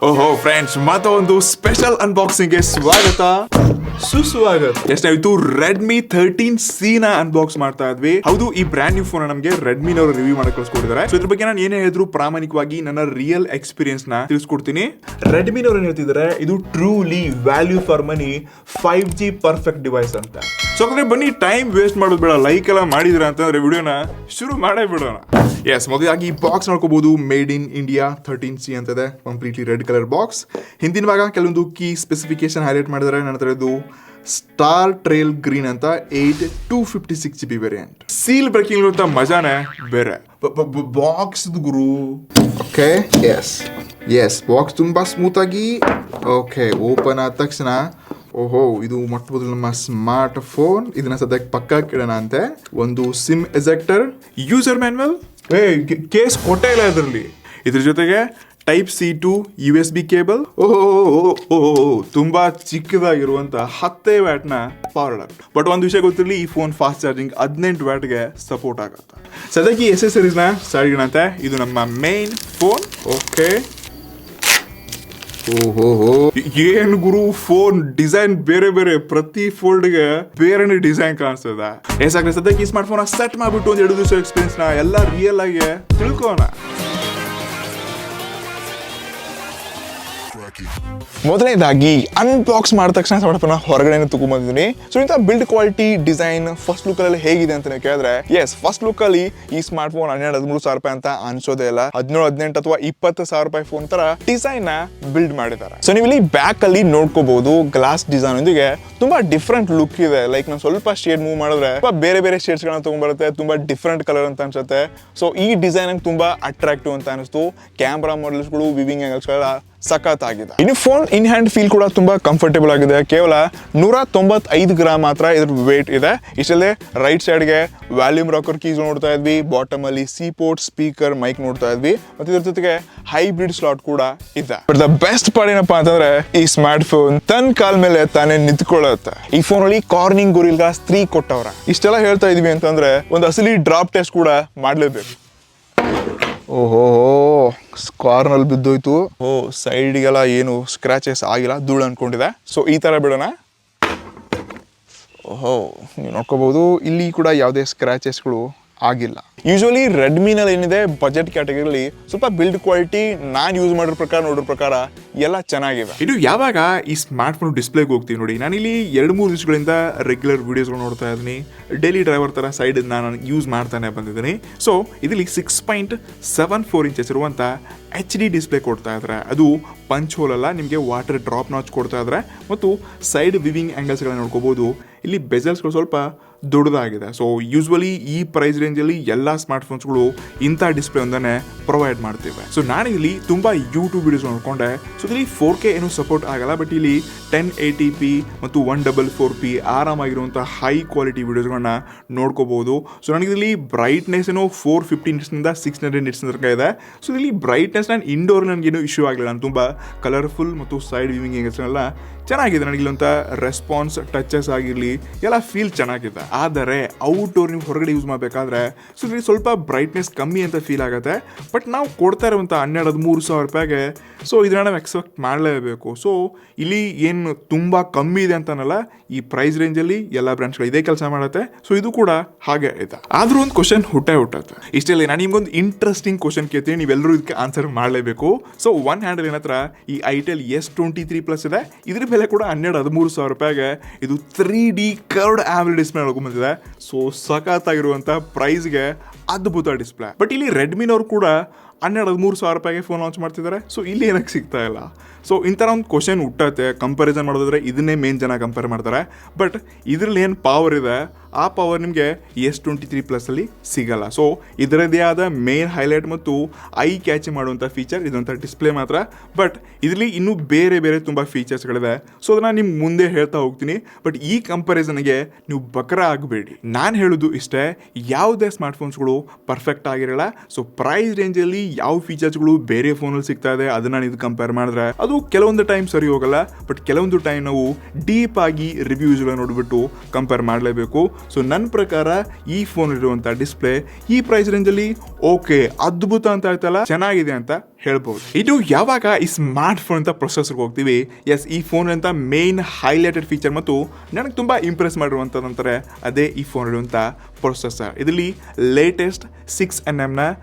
ಓಹೋ ಫ್ರೆಂಡ್ಸ್, ಮತ್ತೊಂದು special unboxing ಗೆ ಸ್ವಾಗತ ಸುಸ್ವಾಗತ. ಎಷ್ಟಾಯ್ತು, ರೆಡ್ಮಿ 13C ನ ಅನ್ಬಾಕ್ಸ್ ಮಾಡ್ತಾ ಇದ್ವಿ. ಹೌದು, ಈ ಬ್ರ್ಯಾಂಡ್ ನ್ಯೂ ಫೋನ್ ನಮಗೆ ರೆಡ್ಮಿ ನವರು ರಿವ್ಯೂ ಮಾಡಕ್ ಕಳ್ಸಿಕೊಟ್ಟಿದ್ದಾರೆ. ಸೊ ಇದ್ರ ಬಗ್ಗೆ ನಾನು ಏನೇ ಹೇಳಿದ್ರು ಪ್ರಾಮಾಣಿಕವಾಗಿ ನನ್ನ ರಿಯಲ್ ಎಕ್ಸ್ಪೀರಿಯನ್ಸ್ ನ ತಿಳಿಸ್ಕೊಡ್ತೀನಿ. ರೆಡ್ಮಿ ನವರು ಏನ್ ಹೇಳ್ತಿದ್ದಾರೆ, ಇದು truly value for money 5G perfect device ಅಂತ. ಸೊ ಹಾಗಾದ್ರೆ ಬನ್ನಿ, ಟೈಮ್ ವೇಸ್ಟ್ ಮಾಡೋದು ಬೇಡ, ಲೈಕ್ ಎಲ್ಲ ಮಾಡಿದ್ರ ಅಂತಂದ್ರೆ ವಿಡಿಯೋನ ಶುರು ಮಾಡೇ ಬಿಡೋಣ. ಎಸ್, ಮೊದಲಾಗಿ ಈ ಬಾಕ್ಸ್ ನೋಡ್ಕೋಬಹುದು, ಮೇಡ್ ಇನ್ ಇಂಡಿಯಾ 13C ಅಂತದೆ, ಕಂಪ್ಲೀಟ್ಲಿ ರೆಡ್ ಕಲರ್ ಬಾಕ್ಸ್. ಹಿಂದಿನ ಭಾಗ ಕೆಲವೊಂದು ಕೀ ಸ್ಪೆಸಿಫಿಕೇಶನ್ ಹೈಲೈಟ್ ಮಾಡಿದರೆ. ನನ್ನ ಹತ್ರ ಇದು ಸ್ಟಾರ್ ಟ್ರೇಲ್ ಗ್ರೀನ್ ಅಂತ 8256GB ವೇರಿಯಂಟ್. ಸೀಲ್ ಬ್ರೇಕಿಂಗ್ ಇರುವಂತ ಮಜಾನೇ ಬೇರೆ. ಬಾಕ್ಸ್ ಗುರು. ಓಕೆ, ಎಸ್ ಬಾಕ್ಸ್ ತುಂಬಾ ಸ್ಮೂತ್ ಆಗಿ ಓಕೆ ಓಪನ್ ಆದ ತಕ್ಷಣ ಓಹೋ, ಇದು ಮೊಟ್ಟ ನಮ್ಮ ಸ್ಮಾರ್ಟ್ ಫೋನ್. ಇದನ್ನ ಸದ್ಯಕ್ಕೆ ಪಕ್ಕ ಇಡೋಣ ಅಂತೆ. ಒಂದು sim ejector, user manual, case ಕೊಟ್ಟೇ ಇಲ್ಲ ಇದರಲ್ಲಿ. ಇದ್ರ ಜೊತೆಗೆ Type-C to USB ಕೇಬಲ್. ತುಂಬಾ ಚಿಕ್ಕದಾಗಿರುವಂತ 10 ವ್ಯಾಟ್ನ ಪವರ್ ಅಡಾಪ್ಟರ್. ಬಟ್ ಒಂದು ವಿಷಯ ಗೊತ್ತಿರಲಿ, ಈ ಫೋನ್ ಫಾಸ್ಟ್ ಚಾರ್ಜಿಂಗ್ 18 ವ್ಯಾಟ್ಗೆ ಸಪೋರ್ಟ್ ಆಗುತ್ತೆ. ಸದ್ಯಕ್ಕೆ ಎಸೆಸರೀಸ್ನ ಸಾರಿಗಿನಂತೆ. ಇದು ನಮ್ಮ ಮೇನ್ ಫೋನ್. ಓಕೆ, ಏನ್ ಗುರು, ಫೋನ್ ಡಿಸೈನ್ ಬೇರೆ ಬೇರೆ, ಪ್ರತಿ ಫೋಲ್ಡ್ಗೆ ಬೇರೆ ಡಿಸೈನ್ ಕಾಣಿಸ್ತದ. ಎಸಾಗ್ಲಿ, ಸದ್ಯಕ್ಕೆ ಈ ಸ್ಮಾರ್ಟ್ ಫೋನ್ ಸೆಟ್ ಮಾಡ್ಬಿಟ್ಟು ಒಂದು 2 ದಿವಸ ಎಕ್ಸ್ಪೀರಿಯನ್ಸ್ ನ ಎಲ್ಲ ರಿಯಲ್ ಆಗಿ ತಿಳ್ಕೋಣ. ಮೊದಲನೇದಾಗಿ ಅನ್ಬಾಕ್ಸ್ ಮಾಡಿದ ತಕ್ಷಣ ಸ್ಮಾರ್ಟ್ಫೋನ್ ಹೊರಗಡೆ ತಗೊಂಡ್ಬಂದಿದ್ದೀನಿ. ಸೊ ಇಂಥ build quality, design, first look ಅಲ್ಲಿ ಹೇಗಿದೆ ಅಂತ ಕೇಳಿದ್ರೆ, ಎಸ್, ಫಸ್ಟ್ ಲುಕ್ ಅಲ್ಲಿ ಈ ಸ್ಮಾರ್ಟ್ ಫೋನ್ 12-13 ಸಾವಿರ ರೂಪಾಯಿ ಅಂತ ಅನ್ಸೋದೇ ಇಲ್ಲ. 17-18 ಅಥವಾ 20 ಸಾವಿರ ರೂಪಾಯಿ ಫೋನ್ ತರ ಡಿಸೈನ್ ನ ಬಿಲ್ಡ್ ಮಾಡಿದ್ದಾರೆ. ಸೊ ನೀವು ಇಲ್ಲಿ ಬ್ಯಾಕ್ ಅಲ್ಲಿ ನೋಡ್ಕೋಬಹುದು, ಗ್ಲಾಸ್ ಡಿಸೈನ್ ಒಂದಿಗೆ ತುಂಬಾ ಡಿಫ್ರೆಂಟ್ ಲುಕ್ ಇದೆ. ಲೈಕ್ ನಾನು ಸ್ವಲ್ಪ ಶೇಡ್ ಮೂವ್ ಮಾಡಿದ್ರೆ ಬೇರೆ ಬೇರೆ ಶೇಡ್ಸ್ ಗಳನ್ನ ತಗೊಂಡ್ಬರುತ್ತೆ, ತುಂಬಾ ಡಿಫ್ರೆಂಟ್ ಕಲರ್ ಅಂತ ಅನ್ಸುತ್ತೆ. ಸೊ ಈ ಡಿಸೈನ್ ತುಂಬಾ ಅಟ್ರಾಕ್ಟಿವ್ ಅಂತ ಅನಿಸ್ತು. ಕ್ಯಾಮ್ರಾ ಮಾಡೆಲ್ಸ್ ಗಳು, ವಿವಿಂಗ್ ಆಂಗಲ್ಸ್ ಗಳ ಸಖತ್ ಆಗಿದೆ. ಇನ್ನು ಫೋನ್ ಇನ್ ಹ್ಯಾಂಡ್ ಫೀಲ್ ಕೂಡ ತುಂಬಾ ಕಂಫರ್ಟೇಬಲ್ ಆಗಿದೆ. ಕೇವಲ 195 ಗ್ರಾಮ್ ಮಾತ್ರ ಇದ್ರ ವೇಟ್ ಇದೆ. ಇಷ್ಟಲ್ಲೇ ರೈಟ್ ಸೈಡ್ ಗೆ ವ್ಯಾಲ್ಯೂಮ್ ರಾಕರ್ ಕೀಸ್ ನೋಡ್ತಾ ಇದ್ವಿ, ಬಾಟಮ್ ಅಲ್ಲಿ ಸಿ ಪೋರ್ಟ್, ಸ್ಪೀಕರ್, ಮೈಕ್ ನೋಡ್ತಾ ಇದ್ವಿ, ಮತ್ತೆ ಇದ್ರ ಜೊತೆಗೆ ಹೈಬ್ರಿಡ್ ಸ್ಲಾಟ್ ಕೂಡ ಇದೆ. ಬಟ್ ದ ಬೆಸ್ಟ್ ಪಾರ್ಟ್ ಏನಪ್ಪಾ ಅಂತಂದ್ರೆ, ಈ ಸ್ಮಾರ್ಟ್ ಫೋನ್ ತನ್ನ ಕಾಲ್ ಮೇಲೆ ತಾನೇ ನಿಂತ್ಕೊಳ್ಳುತ್ತೆ. ಈ ಫೋನ್ ಅಲ್ಲಿ ಕಾರ್ನಿಂಗ್ ಗೊರಿಲ್ಲಾ 3 ಕೊಟ್ಟವ್ರ. ಇಷ್ಟೆಲ್ಲ ಹೇಳ್ತಾ ಇದೀವಿ ಅಂತಂದ್ರೆ ಒಂದು ಅಸಲಿ ಡ್ರಾಪ್ ಟೆಸ್ಟ್ ಕೂಡ ಮಾಡ್ಲೇಬೇಕು. ಓಹೋ, ಕಾರ್ನಲ್ಲಿ ಬಿದ್ದೋಯ್ತು. ಸೈಡ್ಗೆಲ್ಲ ಏನು ಸ್ಕ್ರಾಚಸ್ ಆಗಿಲ್ಲ, ಧೂಳು ಅನ್ಕೊಂಡಿದೆ. ಸೊ ಈ ತರ ಬಿಡೋಣ. ಓಹೋ, ನೀವು ನೋಡ್ಕೋಬಹುದು, ಇಲ್ಲಿ ಕೂಡ ಯಾವುದೇ ಸ್ಕ್ರಾಚಸ್ಗಳು ಆಗಿಲ್ಲ. ಯೂಶುವಲಿ ರೆಡ್ಮಿನಲ್ಲಿ ಏನಿದೆ, ಬಜೆಟ್ ಕ್ಯಾಟಗರಿಲಿ ಸ್ವಲ್ಪ ಬಿಲ್ಡ್ ಕ್ವಾಲಿಟಿ ನಾನು ಯೂಸ್ ಮಾಡಿರೋ ಪ್ರಕಾರ, ನೋಡೋ ಪ್ರಕಾರ ಎಲ್ಲ ಚೆನ್ನಾಗಿದೆ. ಇದು ಯಾವಾಗ ಈ ಸ್ಮಾರ್ಟ್ ಫೋನ್ ಡಿಸ್ಪ್ಲೇಗೆ ಹೋಗ್ತೀವಿ ನೋಡಿ, ನಾನಿಲ್ಲಿ 2-3 ದಿವಸಗಳಿಂದ ರೆಗ್ಯುಲರ್ ವಿಡಿಯೋಸ್ಗಳು ನೋಡ್ತಾ ಇದ್ದೀನಿ. ಡೈಲಿ ಡ್ರೈವರ್ ಥರ ಸೈಡ್ ನಾನು ಯೂಸ್ ಮಾಡ್ತಾನೆ ಬಂದಿದ್ದೀನಿ. ಸೊ ಇದರಲ್ಲಿ 6.74 ಇಂಚಸ್ ಇರುವಂಥ HD ಡಿಸ್ಪ್ಲೇ ಕೊಡ್ತಾ ಇದ್ದಾರೆ. ಅದು ಪಂಚ್ ಹೋಲ್ ಅಲ್ಲ, ನಿಮಗೆ ವಾಟರ್ ಡ್ರಾಪ್ ನಾಚ್ ಕೊಡ್ತಾ ಇದ್ದಾರೆ. ಮತ್ತು ಸೈಡ್ ವಿವಿಂಗ್ ಆ್ಯಂಗಲ್ಸ್ಗಳನ್ನ ನೋಡ್ಕೋಬಹುದು. ಇಲ್ಲಿ ಬೆಜಲ್ಸ್ಗಳು ಸ್ವಲ್ಪ ದೊಡ್ಡದಾಗಿದೆ. ಸೊ ಯೂಶ್ವಲಿ ಈ ಪ್ರೈಸ್ ರೇಂಜಲ್ಲಿ ಎಲ್ಲ ಸ್ಮಾರ್ಟ್ಫೋನ್ಸ್ಗಳು ಇಂಥ ಡಿಸ್ಪ್ಲೇ ಒಂದನ್ನೇ ಪ್ರೊವೈಡ್ ಮಾಡ್ತೇವೆ. ಸೊ ನಾನು ಇಲ್ಲಿ ತುಂಬ ಯೂಟ್ಯೂಬ್ ವಿಡಿಯೋಸ್ ನೋಡ್ಕೊಂಡೆ. ಸೊ ಇಲ್ಲಿ 4K ಏನು ಸಪೋರ್ಟ್ ಆಗಲ್ಲ, ಬಟ್ ಇಲ್ಲಿ 1080p ಮತ್ತು 144p ಆರಾಮಾಗಿರುವಂಥ ಹೈ ಕ್ವಾಲಿಟಿ ವಿಡಿಯೋಸ್ಗಳನ್ನ ನೋಡ್ಕೋಬಹುದು. ಸೊ ನನಗಿಲ್ಲಿ ಬ್ರೈಟ್ನೆಸ್ ಏನೋ 450 ನಿಟ್ಸ್ನಿಂದ 600 ನಿಟ್ಸ್ ತನಕ ಇದೆ. ಸೊ ಇಲ್ಲಿ ಬ್ರೈಟ್ನೆಸ್ ನಾನು ಇಂಡೋರ್ ನನಗೇನು ಇಶ್ಯೂ ಆಗಲಿಲ್ಲ. ನಾನು ತುಂಬ ಕಲರ್ಫುಲ್ ಮತ್ತು ಸೈಡ್ ವಿವಿಂಗ್ ಆ್ಯಂಗಲ್ಸ್ನೆಲ್ಲ ಚೆನ್ನಾಗಿದೆ. ನನಗಿಲ್ಲಂಥ ರೆಸ್ಪಾನ್ಸ್, ಟಚಸ್ ಆಗಿರಲಿ ಎಲ್ಲ ಫೀಲ್ ಚೆನ್ನಾಗಿದೆ. ಆದರೆ ಔಟ್ಡೋರ್ ನೀವು ಹೊರಗಡೆ ಯೂಸ್ ಮಾಡಬೇಕಾದ್ರೆ ಸೊ ಇಲ್ಲಿ ಸ್ವಲ್ಪ ಬ್ರೈಟ್ನೆಸ್ ಕಮ್ಮಿ ಅಂತ ಫೀಲ್ ಆಗುತ್ತೆ. ಬಟ್ ನಾವು ಕೊಡ್ತಾ ಇರುವಂಥ 12-13 ಸಾವಿರ ರೂಪಾಯಿಗೆ ಸೊ ಇದನ್ನ ನಾವು ಎಕ್ಸ್ಪೆಕ್ಟ್ ಮಾಡಲೇಬೇಕು. ಸೊ ಇಲ್ಲಿ ಏನು ತುಂಬ ಕಮ್ಮಿ ಇದೆ ಅಂತನಲ್ಲ, ಈ ಪ್ರೈಸ್ ರೇಂಜಲ್ಲಿ ಎಲ್ಲ ಬ್ರ್ಯಾಂಡ್ಸ್ಗಳು ಇದೇ ಕೆಲಸ ಮಾಡುತ್ತೆ. ಸೊ ಇದು ಕೂಡ ಹಾಗೆ ಇದೆ. ಆದರೂ ಒಂದು ಕ್ವಶನ್ ಹುಟ್ಟುತ್ತೆ. ಇಷ್ಟೇ, ನಾನು ನಿಮ್ಗೊಂದು ಇಂಟ್ರೆಸ್ಟಿಂಗ್ ಕ್ವಶನ್ ಕೇಳ್ತೀನಿ, ನೀವೆಲ್ಲರೂ ಇದಕ್ಕೆ ಆನ್ಸರ್ ಮಾಡಲೇಬೇಕು. ಸೊ ಒನ್ ಹ್ಯಾಂಡ್ ಏನತ್ರ ಈ ಐಟೆಲ್ S23 ಪ್ಲಸ್ ಇದೆ. ಇದ್ರ ಬೆಲೆ ಕೂಡ 12-13 ಸಾವಿರ ರೂಪಾಯಿಗೆ. ಇದು 3D ಕರ್ವ್ಡ್ ಆಮ್ಲೆಡ್ ಡಿಸ್ಪ್ಲೇ ಬಂದಿದೆ. ಸೊ ಸಖತ್ತಾಗಿರುವಂಥ ಪ್ರೈಸ್ಗೆ ಅದ್ಭುತ ಡಿಸ್ಪ್ಲೇ. ಬಟ್ ಇಲ್ಲಿ ರೆಡ್ಮಿನವ್ರು ಕೂಡ 12-13 ಸಾವಿರ ರೂಪಾಯಿಗೆ ಫೋನ್ ಲಾಂಚ್ ಮಾಡ್ತಿದ್ದಾರೆ. ಸೊ ಇಲ್ಲಿ ಏನಕ್ಕೆ ಸಿಗ್ತಾ ಇಲ್ಲ? ಸೊ ಇಂಥರ ಒಂದು ಕ್ವಶನ್ ಹುಟ್ಟತ್ತೆ. ಕಂಪ್ಯಾರಿಸನ್ ಮಾಡೋದಾದ್ರೆ ಇದನ್ನೇ ಮೇನ್ ಜನ ಕಂಪೇರ್ ಮಾಡ್ತಾರೆ. ಬಟ್ ಇದರಲ್ಲಿ ಏನು ಪವರ್ ಇದೆ, ಆ ಪವರ್ ನಿಮಗೆ S23 ಪ್ಲಸ್ಸಲ್ಲಿ ಸಿಗಲ್ಲ. ಸೊ ಇದರದೇ ಆದ ಮೇನ್ ಹೈಲೈಟ್ ಮತ್ತು ಐ ಕ್ಯಾಚ್ ಮಾಡುವಂಥ ಫೀಚರ್ ಇದೊಂಥ ಡಿಸ್ಪ್ಲೇ ಮಾತ್ರ. ಬಟ್ ಇದರಲ್ಲಿ ಇನ್ನೂ ಬೇರೆ ಬೇರೆ ತುಂಬ ಫೀಚರ್ಸ್ಗಳಿದೆ. ಸೊ ಅದನ್ನು ನಿಮ್ಗೆ ಮುಂದೆ ಹೇಳ್ತಾ ಹೋಗ್ತೀನಿ. ಬಟ್ ಈ ಕಂಪ್ಯಾರಿಸನ್ಗೆ ನೀವು ಬಕ್ರ ಆಗಬೇಡಿ. ನಾನು ಹೇಳೋದು ಇಷ್ಟೇ, ಯಾವುದೇ ಸ್ಮಾರ್ಟ್ಫೋನ್ಸ್ಗಳು ಪರ್ಫೆಕ್ಟ್ ಆಗಿರಲ್ಲ. ಸೊ ಪ್ರೈಸ್ ರೇಂಜಲ್ಲಿ ಯಾವ ಫೀಚರ್ಸ್ಗಳು ಬೇರೆ ಫೋನಲ್ಲಿ ಸಿಗ್ತಾ ಇದೆ ಅದನ್ನು ನೀವು ಕಂಪೇರ್ ಮಾಡಿದ್ರೆ ಅದು ಕೆಲವೊಂದು ಟೈಮ್ ಸರಿ ಹೋಗಲ್ಲ. ಬಟ್ ಕೆಲವೊಂದು ಟೈಮ್ ನಾವು ಡೀಪ್ ಆಗಿ ರಿವ್ಯೂಸ್ಗಳನ್ನ ನೋಡಿಬಿಟ್ಟು ಕಂಪೇರ್ ಮಾಡಲೇಬೇಕು. ಸೊ ನನ್ನ ಪ್ರಕಾರ ಈ ಫೋನ್ ಇರುವಂಥ ಡಿಸ್ಪ್ಲೇ ಈ ಪ್ರೈಸ್ ರೇಂಜಲ್ಲಿ ಓಕೆ ಅದ್ಭುತ ಅಂತ ಹೇಳ್ತಲ್ಲ ಚೆನ್ನಾಗಿದೆ ಅಂತ ಹೇಳ್ಬೋದು. ಇದು ಯಾವಾಗ ಈ ಸ್ಮಾರ್ಟ್ ಫೋನ್ ಅಂತ ಪ್ರೊಸೆಸರ್ಗೆ ಹೋಗ್ತೀವಿ, ಎಸ್ ಈ ಫೋನ್ ಅಂತ ಮೇನ್ ಹೈಲೈಟೆಡ್ ಫೀಚರ್ ಮತ್ತು ನನಗೆ ತುಂಬ ಇಂಪ್ರೆಸ್ ಮಾಡಿರುವಂಥದ್ದಂತಾರೆ ಅದೇ ಈ ಫೋನ್ ಇರುವಂಥ ಪ್ರೊಸೆಸರ್. ಇದರಲ್ಲಿ ಲೇಟೆಸ್ಟ್ 6nm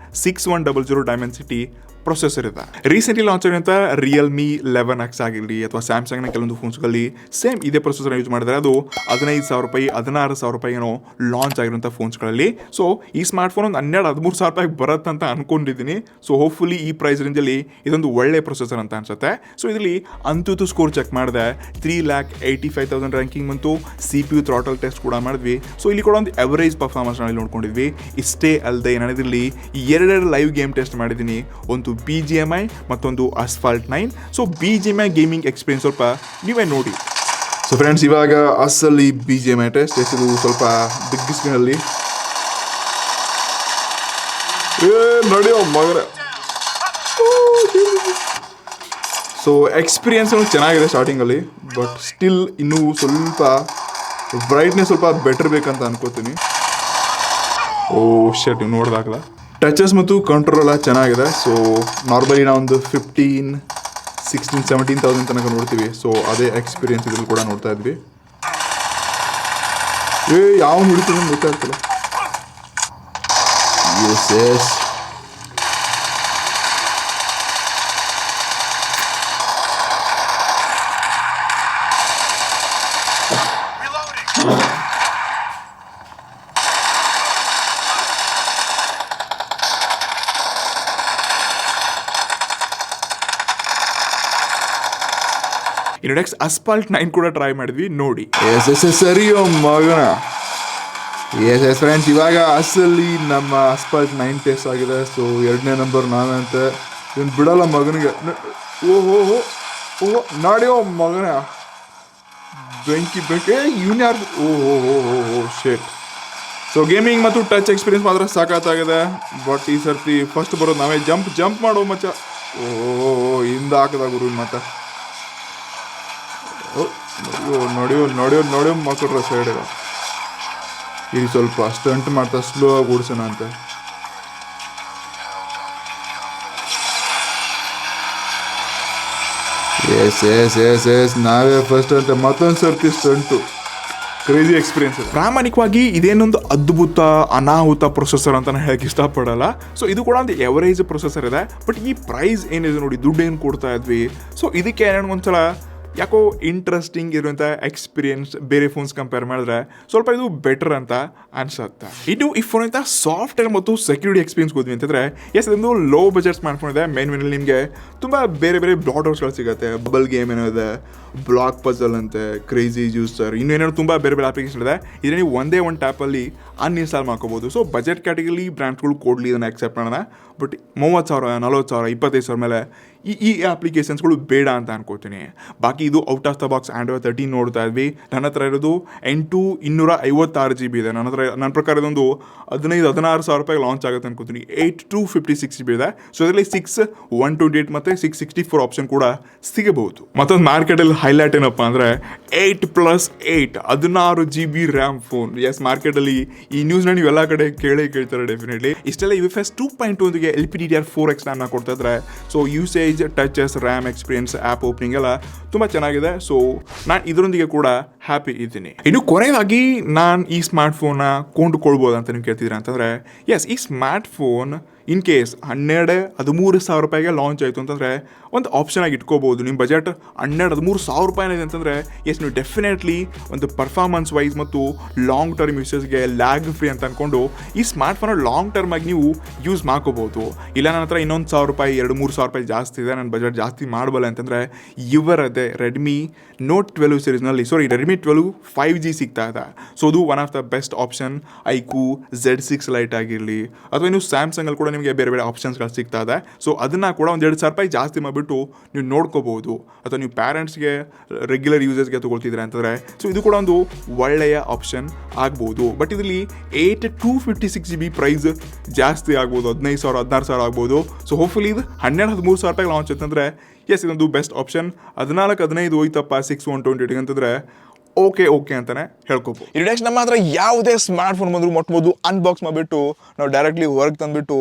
6100 ಡೈಮೆನ್ಸಿಟಿ ಪ್ರೊಸೆಸರ್ ಇದೆ. ರೀಸೆಂಟ್ಲಿ ಲಾಂಚ್ ಆಗಿರುವಂಥ ರಿಯಲ್ಮಿ 11X ಆಗಿರಲಿ ಅಥವಾ ಸ್ಯಾಮ್ಸಂಗ್ನ ಕೆಲವೊಂದು ಫೋನ್ಸ್ಗಳಲ್ಲಿ ಸೇಮ್ ಇದೇ ಪ್ರೊಸೆಸರ್ ಯೂಸ್ ಮಾಡಿದ್ರೆ ಅದು 15,000 ರೂಪಾಯಿ 16,000 ರೂಪಾಯಿ ಏನೋ ಲಾಂಚ್ ಆಗಿರುವಂಥ ಫೋನ್ಸ್ಗಳಲ್ಲಿ. ಸೊ ಈ ಸ್ಮಾರ್ಟ್ ಫೋನ್ ಒಂದು 12-13,000 ರೂಪಾಯಿಗೆ ಬರುತ್ತೆ ಅಂತ ಅನ್ಕೊಂಡಿದ್ದೀನಿ. ಸೊ ಹೋಪ್ಫುಲಿ ಈ ಪ್ರೈಸ್ ರೇಂಜಲ್ಲಿ ಇದೊಂದು ಒಳ್ಳೆ ಪ್ರೊಸೆಸರ್ ಅಂತ ಅನ್ಸುತ್ತೆ. ಸೊ ಇದರಲ್ಲಿ ಅಂತೂ ಸ್ಕೋರ್ ಚೆಕ್ ಮಾಡಿದೆ, 3,85,000 ರ್ಯಾಂಕಿಂಗ್ ಬಂತು. CPU ಥ್ರಾಟಲ್ ಟೆಸ್ಟ್ ಕೂಡ ಮಾಡಿದ್ವಿ. ಸೊ ಇಲ್ಲಿ ಕೂಡ ಒಂದು ಎವರೇಜ್ ಪರ್ಫಾರ್ಮೆನ್ಸ್ ನಲ್ಲಿ ನೋಡ್ಕೊಂಡಿದ್ವಿ. ಇಷ್ಟೇ ಅಲ್ಲದೆ ನಾನು ಇದರಲ್ಲಿ 2 ಲೈವ್ ಗೇಮ್ ಟೆಸ್ಟ್ ಮಾಡಿದ್ದೀನಿ, ಒಂದು BGMI ಮತ್ತೊಂದು Asphalt 9. So BGMI gaming experience ಸ್ವಲ್ಪ ನೀವೇ ನೋಡಿ. ಸೊ ಫ್ರೆಂಡ್ಸ್, ಇವಾಗ ಅಸಲಿ BGMI ಟೆಸ್ಟ್ ಇದು ಸ್ವಲ್ಪ ಬಿಗ್ ಸ್ಕ್ರೀನಲ್ಲಿ ನಡೆಯೋ ಮಗರ. ಸೊ ಎಕ್ಸ್ಪೀರಿಯನ್ಸ್ ಚೆನ್ನಾಗಿದೆ ಸ್ಟಾರ್ಟಿಂಗಲ್ಲಿ, ಬಟ್ ಸ್ಟಿಲ್ ಇನ್ನೂ ಸ್ವಲ್ಪ ಬ್ರೈಟ್ನೆಸ್ ಸ್ವಲ್ಪ ಬೆಟರ್ ಬೇಕಂತ ಅನ್ಕೋತೀನಿ. ಓ ಶಟ್, ನೀವು ನೋಡ್ದಾಗಲ್ಲ ಟಚಸ್ ಮತ್ತು ಕಂಟ್ರೋಲ್ ಎಲ್ಲ ಚೆನ್ನಾಗಿದೆ. ಸೊ ನಾರ್ಮಲಿ ನಾವೊಂದು 15, 16, 17,000 ತನಕ ನೋಡ್ತೀವಿ. ಸೊ ಅದೇ ಎಕ್ಸ್ಪೀರಿಯನ್ಸ್ ಇದ್ರಲ್ಲಿ ಕೂಡ ನೋಡ್ತಾ ಇದ್ವಿ. ಯಾವ ಹಿಡಿತೀನಿ ಗೊತ್ತಾಗ್ತಿಲ್ಲ. ಎಸ್ ಎಸ್ ಇನ್ನು ನೆಕ್ಸ್ಟ್ Asphalt 9 ಕೂಡ ಟ್ರೈ ಮಾಡಿದ್ವಿ, ನೋಡಿ. ಎಸ್ ಸರಿ ಮಗನ. ಎಸ್ ಫ್ರೆಂಡ್ಸ್, ಇವಾಗ ಅಸಲಿ ನಮ್ಮ Asphalt 9 ಟೆಸ್ಟ್ ಆಗಿದೆ. ಸೊ 2ನೇ ನಂಬರ್ ನಾವೇ ಅಂತ ಇವನು ಬಿಡಲ್ಲ ಮಗನಿಗೆ. ಓಹೋ ನಾಡ್ಯೋ ಮಗನ, ಬೆಂಕಿ ಇವನ್ ಯಾರು? ಓಹೋ ಶೇಟ್. ಸೊ ಗೇಮಿಂಗ್ ಮತ್ತು ಟಚ್ ಎಕ್ಸ್ಪೀರಿಯನ್ಸ್ ಮಾತ್ರ ಸಾಕಾಗಿದೆ. ಬಟ್ ಈ ಸರ್ತಿ ಫಸ್ಟ್ ಬರೋದು ನಾವೇ. ಜಂಪ್ ಮಾಡೋ ಮಚ್ಚ. ಓಹೋ ಹಿಂದ ಹಾಕದ ಗುರು ಮತ್ತೆ. ನೋಡ್ಯೋ ಮಕ್ಕಳ್ರ ಸೈಡ್ ಈಗ ಸ್ವಲ್ಪ ಸ್ಟಂಟ್ ಮಾಡ್ತಾ ಸ್ಲೋ ಆಗಿ ಓಡಿಸೋಣ ಅಂತ. ಎಸ್ ನಾವೇ ಫಸ್ಟ್ ಅಂತ ಮತ್ತೊಂದು ಸರ್ತಿ ಸ್ಟಂಟು. Crazy experience. ಪ್ರಾಮಾಣಿಕವಾಗಿ ಇದೇನೊಂದು ಅದ್ಭುತ ಅನಾಹುತ ಪ್ರೊಸೆಸರ್ ಅಂತ ನಾನು ಹೇಳಕ್ಕೆ ಇಷ್ಟಪಡಲ್ಲ. ಸೊ ಇದು ಕೂಡ ಒಂದು ಎವರೇಜ್ ಪ್ರೊಸೆಸರ್ ಇದೆ. ಬಟ್ ಈ ಪ್ರೈಸ್ ಏನಿದೆ ನೋಡಿ, ದುಡ್ಡು ಏನು ಕೊಡ್ತಾ ಇದ್ವಿ. ಸೊ ಇದಕ್ಕೆ ಒಂದ್ಸಲ ಯಾಕೋ ಇಂಟ್ರೆಸ್ಟಿಂಗ್ ಇರುವಂಥ ಎಕ್ಸ್ಪೀರಿಯನ್ಸ್ ಬೇರೆ ಫೋನ್ಸ್ ಕಂಪೇರ್ ಮಾಡಿದ್ರೆ ಸ್ವಲ್ಪ ಇದು ಬೆಟರ್ ಅಂತ ಅನ್ಸುತ್ತೆ. ಇದು ಈ ಫೋನ್ ಅಂತ ಸಾಫ್ಟ್ವೇರ್ ಮತ್ತು ಸೆಕ್ಯೂರಿಟಿ ಎಕ್ಸ್ಪೀರಿಯನ್ಸ್ ಹೋದ್ವಿ ಅಂತಂದರೆ ಎಸ್ ಇದೊಂದು ಲೋ ಬಜೆಟ್ ಸ್ಮಾರ್ಟ್ ಫೋನ್ ಇದೆ. ಮೇನಲ್ಲಿ ನಿಮಗೆ ತುಂಬ ಬೇರೆ ಬ್ಲಾಟರ್ಸ್ಗಳು ಸಿಗುತ್ತೆ. ಬಬಲ್ ಗೇಮ್ ಏನೋ ಇದೆ, ಬ್ಲಾಕ್ ಪಜಲ್ ಅಂತೆ, ಕ್ರೇಜಿ ಜ್ಯೂಸರ್, ಇನ್ನೇನೋ ತುಂಬ ಬೇರೆ ಅಪ್ಲಿಕೇಶನ್ ಇದೆ. ಇದನ್ನ ನೀವು ಒಂದೇ ಒಂದು ಟ್ಯಾಪಲ್ಲಿ ಅನ್ಇನ್ಸ್ಟಾಲ್ ಮಾಡ್ಕೋಬೋದು. ಸೊ ಬಜೆಟ್ ಕ್ಯಾಟಗರಿ ಬ್ರ್ಯಾಂಡ್ಸ್ಗಳು ಕೊಡಲಿ ಇದನ್ನು ಆಕ್ಸೆಪ್ಟ್ ಮಾಡೋಣ. ಬಟ್ 30,000, 40,000, 25,000 ಮೇಲೆ ಈ ಅಪ್ಲಿಕೇಶನ್ಸ್ಗಳು ಬೇಡ ಅಂತ ಅನ್ಕೋತೀನಿ. ಬಾಕಿ ಇದು out of the box Android 13 ನೋಡ್ತಾ ಇದ್ವಿ. ನನ್ನ ಹತ್ರ ಇರೋದು 8,256 GB ಇದೆ. ನನ್ನ ಪ್ರಕಾರ ಇದೊಂದು 15,000-16,000 ರೂಪಾಯಿಗೆ ಲಾಂಚ್ ಆಗುತ್ತೆ ಅನ್ಕೋತೀನಿ. 8,256 GB ಇದೆ. ಸೊ ಇದರಲ್ಲಿ 6 128 ಮತ್ತು 664 ಆಪ್ಷನ್ ಕೂಡ ಸಿಗಬಹುದು. ಮತ್ತೊಂದು ಮಾರ್ಕೆಟಲ್ಲಿ ಹೈಲೈಟ್ ಏನಪ್ಪ ಅಂದರೆ 8+8 16 GB ರ್ಯಾಮ್ ಫೋನ್. ಎಸ್, ಮಾರ್ಕೆಟಲ್ಲಿ ಈ ನ್ಯೂಸ್ನ ನೀವು ಎಲ್ಲ ಕಡೆ ಕೇಳ್ತಾರೆ ಡೆಫಿನೆಟ್ಲಿ. ಇಷ್ಟೆಲ್ಲ UFS 2.1 LPDDR4X ರ್ಯಾಮ್ನ ಕೊಡ್ತಾ ಇದ್ದಾರೆ. So usage, touches, RAM experience, app opening ಎಲ್ಲ ತುಂಬ ಚೆನ್ನಾಗಿದೆ. ಸೊ ನಾನು ಇದರೊಂದಿಗೆ ಕೂಡ ಹ್ಯಾಪಿ ಇದ್ದೀನಿ. ಇನ್ನು ಕೊನೆಯದಾಗಿ ನಾನು ಈ ಸ್ಮಾರ್ಟ್ ಫೋನ್ನ ಕೊಂಡುಕೊಳ್ಬೋದು ಅಂತ ನೀವು ಕೇಳ್ತಿದ್ದೀರಾ ಅಂತಂದರೆ ಎಸ್, ಈ ಸ್ಮಾರ್ಟ್ ಫೋನ್ ಇನ್ ಕೇಸ್ 12-13,000 ರೂಪಾಯಿಗೆ ಲಾಂಚ್ ಆಯಿತು ಅಂತಂದರೆ ಒಂದು ಆಪ್ಷನ್ ಆಗಿ ಇಟ್ಕೋಬೋದು. ನಿಮ್ಮ ಬಜೆಟ್ 12-13,000 ರೂಪಾಯಿ ಇದೆ ಅಂತಂದರೆ ಎಸ್, ನೀವು ಡೆಫಿನೆಟ್ಲಿ ಒಂದು ಪರ್ಫಾರ್ಮೆನ್ಸ್ ವೈಸ್ ಮತ್ತು ಲಾಂಗ್ ಟರ್ಮ್ ಯೂಸೇಜ್ಗೆ ಲ್ಯಾಗ್ ಫ್ರೀ ಅಂತ ಅಂದ್ಕೊಂಡು ಈ ಸ್ಮಾರ್ಟ್ ಫೋನ್ ಲಾಂಗ್ ಟರ್ಮ್ ಆಗಿ ನೀವು ಯೂಸ್ ಮಾಡ್ಕೋಬೋದು. ಇಲ್ಲ ನನ್ನ ಹತ್ರ ಇನ್ನೊಂದು 1,000 ರೂಪಾಯಿ 2-3,000 ರೂಪಾಯಿ ಜಾಸ್ತಿ ಇದೆ, ನನ್ನ ಬಜೆಟ್ ಜಾಸ್ತಿ ಮಾಡಬಲ್ಲ ಅಂತಂದರೆ ಇವರದೇ ರೆಡ್ಮಿ ನೋಟ್ 12 ಸೀರೀಸ್ನಲ್ಲಿ ರೆಡ್ಮಿ 12 5G ಸಿಗ್ತಾ ಇದೆ. ಸೊ ಅದು one of the best option. IQ Z6 light ಆಗಿರಲಿ ಅಥವಾ ಇನ್ನು ಸ್ಯಾಮ್ಸಂಗಲ್ಲಿ ಕೂಡ ನಿಮಗೆ ಬೇರೆ ಆಪ್ಷನ್ಸ್ಗಳು ಸಿಗ್ತಾ ಇದೆ. ಸೊ ಅದನ್ನು ಕೂಡ ಒಂದು 2,000 ರೂಪಾಯಿ ಜಾಸ್ತಿ ಮಾಡಿಬಿಟ್ಟು ನೀವು ನೋಡ್ಕೋಬೋದು. ಅಥವಾ ನೀವು ಪ್ಯಾರೆಂಟ್ಸ್ಗೆ ರೆಗ್ಯುಲರ್ ಯೂಸೇಜ್ಗೆ ತೊಗೊಳ್ತಿದ್ರೆ ಅಂತಂದರೆ ಸೊ ಇದು ಕೂಡ ಒಂದು ಒಳ್ಳೆಯ ಆಪ್ಷನ್ ಆಗ್ಬೋದು. ಬಟ್ ಇದರಲ್ಲಿ 8,256 GB ಪ್ರೈಸ್ ಜಾಸ್ತಿ ಆಗ್ಬೋದು, 15,000 16,000 ಆಗ್ಬೋದು. ಸೊ ಹೋಪ್ಫುಲಿ ಇದು 12-13,000 ರೂಪಾಯಿಗೆ ಲಾಂಚ್ ಅಂತಂದರೆ ಎಸ್, ಇದೊಂದು ಬೆಸ್ಟ್ ಆಪ್ಷನ್. 14-15 ಹೋಯ್ತಪ್ಪ 6 128 ಅಂತಂದರೆ ಓಕೆ ಅಂತಾನೆ ಹೇಳ್ಕೊಬೋದು. ಈ ನೆಕ್ಸ್ಟ್ ನಮ್ಮ ಹತ್ರ ಯಾವುದೇ ಸ್ಮಾರ್ಟ್ ಫೋನ್ ಬಂದ್ರು ಮೊದಲು ಅನ್ಬಾಕ್ಸ್ ಮಾಡಿಬಿಟ್ಟು ನಾವು ಡೈರೆಕ್ಟ್ಲಿ ಹೊರಗೆ ತಂದುಬಿಟ್ಟು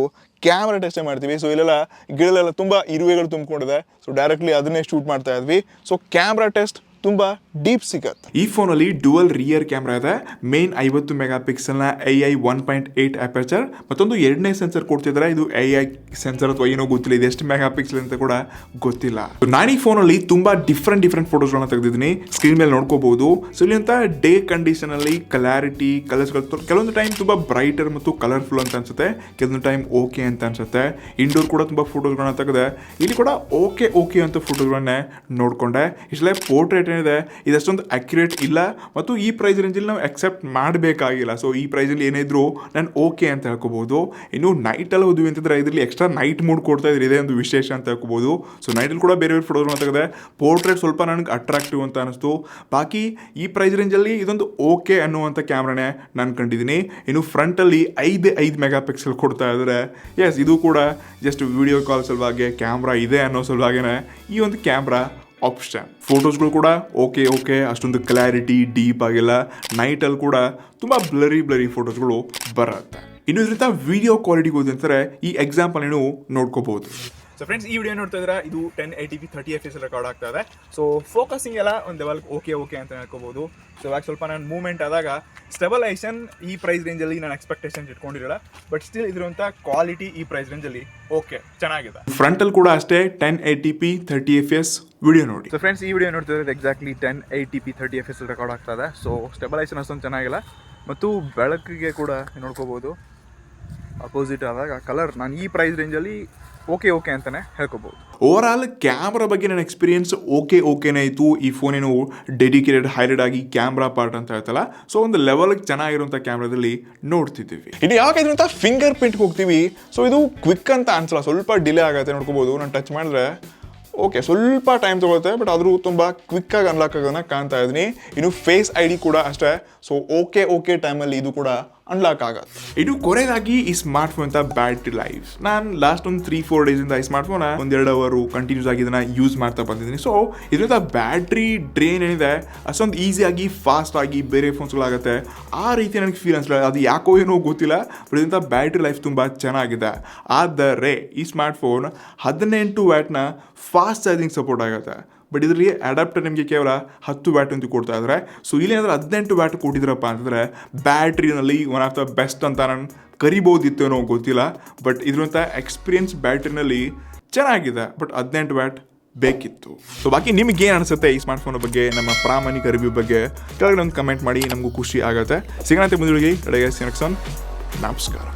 ಕ್ಯಾಮ್ರಾ ಟೆಸ್ಟ್ ಮಾಡ್ತೀವಿ. ಸೊ ಇಲ್ಲೆಲ್ಲ ಗಿಡಲೆಲ್ಲ ತುಂಬ ಇರುವೆಗಳು ತುಂಬಿಕೊಂಡಿದೆ. ಸೊ ಡೈರೆಕ್ಟ್ಲಿ ಅದನ್ನೇ ಶೂಟ್ ಮಾಡ್ತಾ ಇದ್ವಿ. ಸೊ ಕ್ಯಾಮ್ರಾ ಟೆಸ್ಟ್ ತುಂಬಾ ಡೀಪ್ ಸಿಗುತ್ತೆ. ಈ ಫೋನಲ್ಲಿ ಡುವಲ್ ರಿಯರ್ ಕ್ಯಾಮ್ರಾ ಇದೆ. ಮೇನ್ 50 ಮೆಗಾ ಪಿಕ್ಸೆಲ್ನ AI 1.8 ಅಪರ್ಚರ್, ಮತ್ತೊಂದು ಎರಡನೇ ಸೆನ್ಸರ್ ಕೊಡ್ತಿದ್ದಾರೆ. ಇದು AI ಸೆನ್ಸರ್ ಅಥವಾ ಏನೋ ಗೊತ್ತಿಲ್ಲ, ಇದು ಎಷ್ಟು ಮೆಗಾ ಪಿಕ್ಸೆಲ್ ಅಂತ ಕೂಡ ಗೊತ್ತಿಲ್ಲ. ನಾನು ಈ ಫೋನಲ್ಲಿ ತುಂಬಾ ಡಿಫ್ರೆಂಟ್ ಫೋಟೋಸ್ಗಳನ್ನ ತೆಗೆದಿದ್ದೀನಿ. ಸ್ಕ್ರೀನ್ ಮೇಲೆ ನೋಡ್ಕೋಬಹುದು. ಸೊ ಇಲ್ಲಿ ಅಂತ ಡೇ ಕಂಡೀಷನ್ ಅಲ್ಲಿ ಕ್ಲಾರಿಟಿ, ಕಲರ್ಸ್ಗಳು ಕೆಲವೊಂದು ಟೈಮ್ ತುಂಬಾ ಬ್ರೈಟರ್ ಮತ್ತು ಕಲರ್ಫುಲ್ ಅಂತ ಅನ್ಸುತ್ತೆ, ಕೆಲವೊಂದು ಟೈಮ್ ಓಕೆ ಅಂತ ಅನ್ಸುತ್ತೆ. ಇಂಡೋರ್ ಕೂಡ ತುಂಬಾ ಫೋಟೋಸ್ಗಳನ್ನ ತೆಗೆದೆ. ಇಲ್ಲಿ ಕೂಡ ಓಕೆ ಅಂತ ಫೋಟೋಸ್ಗಳನ್ನೇ ನೋಡ್ಕೊಂಡೆ. ಇಷ್ಟಲೇ ಪೋರ್ಟ್ರೇಟ್ ಏನಿದೆ ಇದಷ್ಟೊಂದು ಅಕ್ಯುರೇಟ್ ಇಲ್ಲ ಮತ್ತು ಈ ಪ್ರೈಸ್ ರೇಂಜಲ್ಲಿ ನಾವು ಅಕ್ಸೆಪ್ಟ್ ಮಾಡಬೇಕಾಗಿಲ್ಲ. ಸೊ ಈ ಪ್ರೈಸಲ್ಲಿ ಏನಿದ್ರು ನಾನು ಓಕೆ ಅಂತ ಹೇಳ್ಕೋಬಹುದು. ಇನ್ನು ನೈಟಲ್ಲಿ ಹೋದ್ವಿ ಅಂತಂದ್ರೆ ಇದರಲ್ಲಿ ಎಕ್ಸ್ಟ್ರಾ ನೈಟ್ ಮೂಡ್ ಕೊಡ್ತಾ ಇದ್ರೆ ಇದೇ ಒಂದು ವಿಶೇಷ ಅಂತ ಹೇಳ್ಕೋಬಹುದು. ಸೊ ನೈಟಲ್ಲಿ ಕೂಡ ಬೇರೆ ಫೋಟೋಸ್ಗಳನ್ನ ತೆಗೆದೆ. ಪೋರ್ಟ್ರೇಟ್ ಸ್ವಲ್ಪ ನನಗೆ ಅಟ್ರಾಕ್ಟಿವ್ ಅಂತ ಅನಿಸ್ತು. ಬಾಕಿ ಈ ಪ್ರೈಸ್ ರೇಂಜಲ್ಲಿ ಇದೊಂದು ಓಕೆ ಅನ್ನುವಂಥ ಕ್ಯಾಮ್ರಾನೇ ನಾನು ಕಂಡಿದ್ದೀನಿ. ಇನ್ನು ಫ್ರಂಟಲ್ಲಿ 5 ಮೆಗಾ ಪಿಕ್ಸೆಲ್ ಕೊಡ್ತಾ ಇದ್ದಾರೆ. ಎಸ್, ಇದು ಕೂಡ ಜಸ್ಟ್ ವಿಡಿಯೋ ಕಾಲ್ ಸಲುವಾಗಿ ಕ್ಯಾಮ್ರಾ ಇದೆ ಅನ್ನೋ ಸಲುವಾಗೇನೆ ಈ ಒಂದು ಕ್ಯಾಮ್ರಾ ಆಪ್ಷನ್. ಫೋಟೋಸ್ಗಳು ಕೂಡ ಓಕೆ ಅಷ್ಟೊಂದು ಕ್ಲಾರಿಟಿ ಡೀಪ್ ಆಗಿಲ್ಲ. ನೈಟಲ್ಲಿ ಕೂಡ ತುಂಬ ಬ್ಲರಿ ಫೋಟೋಸ್ಗಳು ಬರುತ್ತೆ. ಇನ್ನು ಇದರಿಂದ ವಿಡಿಯೋ ಕ್ವಾಲಿಟಿಗೆ ಹೋದಂತಾರೆ ಈ ಎಕ್ಸಾಂಪಲ್ ನೀವು ನೋಡ್ಕೋಬಹುದು. ಸೊ ಫ್ರೆಂಡ್ಸ್, ಈ ವಿಡಿಯೋ ನೋಡ್ತಾ ಇದ್ರೆ ಇದು 1080p 30fps ರೆಕಾರ್ಡ್ ಆಗ್ತಾ ಇದೆ. ಸೊ ಫೋಕಸಿಂಗ್ ಎಲ್ಲ ಒಂದು ಲೆವೆಲ್ ಓಕೆ ಅಂತ ಹೇಳ್ಕೋಬಹುದು. ಸೊ ಇವಾಗ ಸ್ವಲ್ಪ ನಾನು ಮೂವ್ಮೆಂಟ್ ಆದಾಗ ಸ್ಟೆಬಲೈಸೇಷನ್ ಈ ಪ್ರೈಸ್ ರೇಂಜಲ್ಲಿ ನಾನು ಎಕ್ಸ್ಪೆಕ್ಟೇಷನ್ ಇಟ್ಕೊಂಡಿರಲ್ಲ, ಬಟ್ ಸ್ಟಿಲ್ ಇದ್ರಂಥ ಕ್ವಾಲಿಟಿ ಈ ಪ್ರೈಸ್ ರೇಂಜಲ್ಲಿ ಓಕೆ ಚೆನ್ನಾಗಿದೆ. ಫ್ರಂಟಲ್ಲಿ ಕೂಡ ಅಷ್ಟೇ 1080p 30fps ವಿಡಿಯೋ ನೋಡಿ. ಸೊ ಫ್ರೆಂಡ್ಸ್, ಈ ವಿಡಿಯೋ ನೋಡ್ತಿದ್ರೆ ಎಕ್ಸಾಕ್ಟ್ಲಿ 1080p 30fps ರೆಕಾರ್ಡ್ ಆಗ್ತಾ ಇದೆ. ಸೊ ಸ್ಟೆಬಲೈಸೇಷನ್ ಅಷ್ಟೊಂದು ಚೆನ್ನಾಗಿಲ್ಲ ಮತ್ತು ಬೆಳಕಿಗೆ ಕೂಡ ನೋಡ್ಕೋಬಹುದು. ಅಪೋಸಿಟ್ ಆದಾಗ ಕಲರ್ ನಾನು ಈ ಪ್ರೈಸ್ ರೇಂಜಲ್ಲಿ ಓಕೆ ಅಂತಾನೆ ಹೇಳ್ಕೋಬಹುದು. ಓವರ್ ಆಲ್ ಕ್ಯಾಮ್ರಾ ಬಗ್ಗೆ ನನ್ನ ಎಕ್ಸ್ಪೀರಿಯನ್ಸ್ ಓಕೆನೇ ಇತ್ತು. ಈ ಫೋನ್ ಏನು ಡೆಡಿಕೇಟೆಡ್ ಹೈಲೈಟ್ ಆಗಿ ಕ್ಯಾಮ್ರಾ ಪಾರ್ಟ್ ಅಂತ ಹೇಳ್ತಲ್ಲ, ಸೊ ಒಂದು ಲೆವೆಲ್ಗೆ ಚೆನ್ನಾಗಿರುವಂಥ ಕ್ಯಾಮ್ರಾದಲ್ಲಿ ನೋಡ್ತಿದ್ದೀವಿ. ಇನ್ನು ಯಾವಾಗ ಫಿಂಗರ್ ಪ್ರಿಂಟ್ಗೆ ಹೋಗ್ತೀವಿ, ಸೊ ಇದು ಕ್ವಿಕ್ ಅಂತ ಅನ್ಸಲ್ಲ, ಸ್ವಲ್ಪ ಡಿಲೇ ಆಗುತ್ತೆ. ನೋಡ್ಕೋಬಹುದು, ನಾನು ಟಚ್ ಮಾಡಿದ್ರೆ ಓಕೆ ಸ್ವಲ್ಪ ಟೈಮ್ ತಗೊಳುತ್ತೆ, ಬಟ್ ಆದರೂ ತುಂಬ ಕ್ವಿಕ್ಕಾಗಿ ಅನ್ಲಾಕ್ ಆಗೋದನ್ನ ಕಾಣ್ತಾ ಇದ್ದೀನಿ. ಇನ್ನು ಫೇಸ್ ID ಕೂಡ ಅಷ್ಟೇ. ಸೊ ಓಕೆ ಟೈಮಲ್ಲಿ ಇದು ಕೂಡ ಅನ್ಲಾಕ್ ಆಗುತ್ತೆ. ಇದು ಕೊನೆಯದಾಗಿ ಈ ಸ್ಮಾರ್ಟ್ ಫೋನ್ ಅಂತ ಬ್ಯಾಟ್ರಿ ಲೈಫ್. ನಾನು ಲಾಸ್ಟ್ ಒಂದು 3-4 ಡೇಸಿಂದ ಈ ಸ್ಮಾರ್ಟ್ ಫೋನ್ 1-2 ಅವರು ಕಂಟಿನ್ಯೂಸ್ ಆಗಿ ಇದನ್ನ ಯೂಸ್ ಮಾಡ್ತಾ ಬಂದಿದ್ದೀನಿ. ಸೊ ಇದರಿಂದ ಬ್ಯಾಟ್ರಿ ಡ್ರೈನ್ ಏನಿದೆ ಅಷ್ಟೊಂದು ಈಸಿಯಾಗಿ ಫಾಸ್ಟ್ ಆಗಿ ಬೇರೆ ಫೋನ್ಸ್ಗಳಾಗುತ್ತೆ ಆ ರೀತಿ ನನಗೆ ಫೀಲ್ ಅನ್ಸಲ್ಲ. ಅದು ಯಾಕೋ ಏನೋ ಗೊತ್ತಿಲ್ಲ, ಬಟ್ ಇದರಿಂದ ಬ್ಯಾಟ್ರಿ ಲೈಫ್ ತುಂಬ ಚೆನ್ನಾಗಿದೆ. ಆದರೆ ಈ ಸ್ಮಾರ್ಟ್ ಫೋನ್ 18 ವ್ಯಾಟ್ನ ಫಾಸ್ಟ್ ಚಾರ್ಜಿಂಗ್ ಸಪೋರ್ಟ್ ಆಗುತ್ತೆ. ಬಟ್ ಇದರಲ್ಲಿ ಅಡಾಪ್ಟರ್ ನಿಮಗೆ ಕೇವಲ 10 ವ್ಯಾಟ್ ಅಂತ ಕೊಡ್ತಾ ಇದ್ದಾರೆ. ಸೊ ಇಲ್ಲಿ ಏನಾದರೂ 18 ವ್ಯಾಟ್ ಕೊಟ್ಟಿದ್ರಪ್ಪ ಅಂತಂದರೆ ಬ್ಯಾಟ್ರಿನಲ್ಲಿ ಒನ್ ಆಫ್ ದ ಬೆಸ್ಟ್ ಅಂತ ನಾನು ಕರಿಬೋದಿತ್ತು ಏನೋ ಗೊತ್ತಿಲ್ಲ. ಬಟ್ ಇದರಂಥ ಎಕ್ಸ್ಪೀರಿಯನ್ಸ್ ಬ್ಯಾಟ್ರಿನಲ್ಲಿ ಚೆನ್ನಾಗಿದೆ, ಬಟ್ 18 ವ್ಯಾಟ್ ಬೇಕಿತ್ತು. ಸೊ ಬಾಕಿ ನಿಮ್ಗೆ ಏನು ಅನಿಸುತ್ತೆ ಈ ಸ್ಮಾರ್ಟ್ ಫೋನ್ ಬಗ್ಗೆ, ನಮ್ಮ ಪ್ರಾಮಾಣಿಕ ರಿವ್ಯೂ ಬಗ್ಗೆ ಕೆಳಗಡೆ ಒಂದು ಕಮೆಂಟ್ ಮಾಡಿ, ನಮಗೂ ಖುಷಿ ಆಗುತ್ತೆ. ಸಿಗೋಣಂತೆ ಮುಂದೆ. ನಮಸ್ಕಾರ.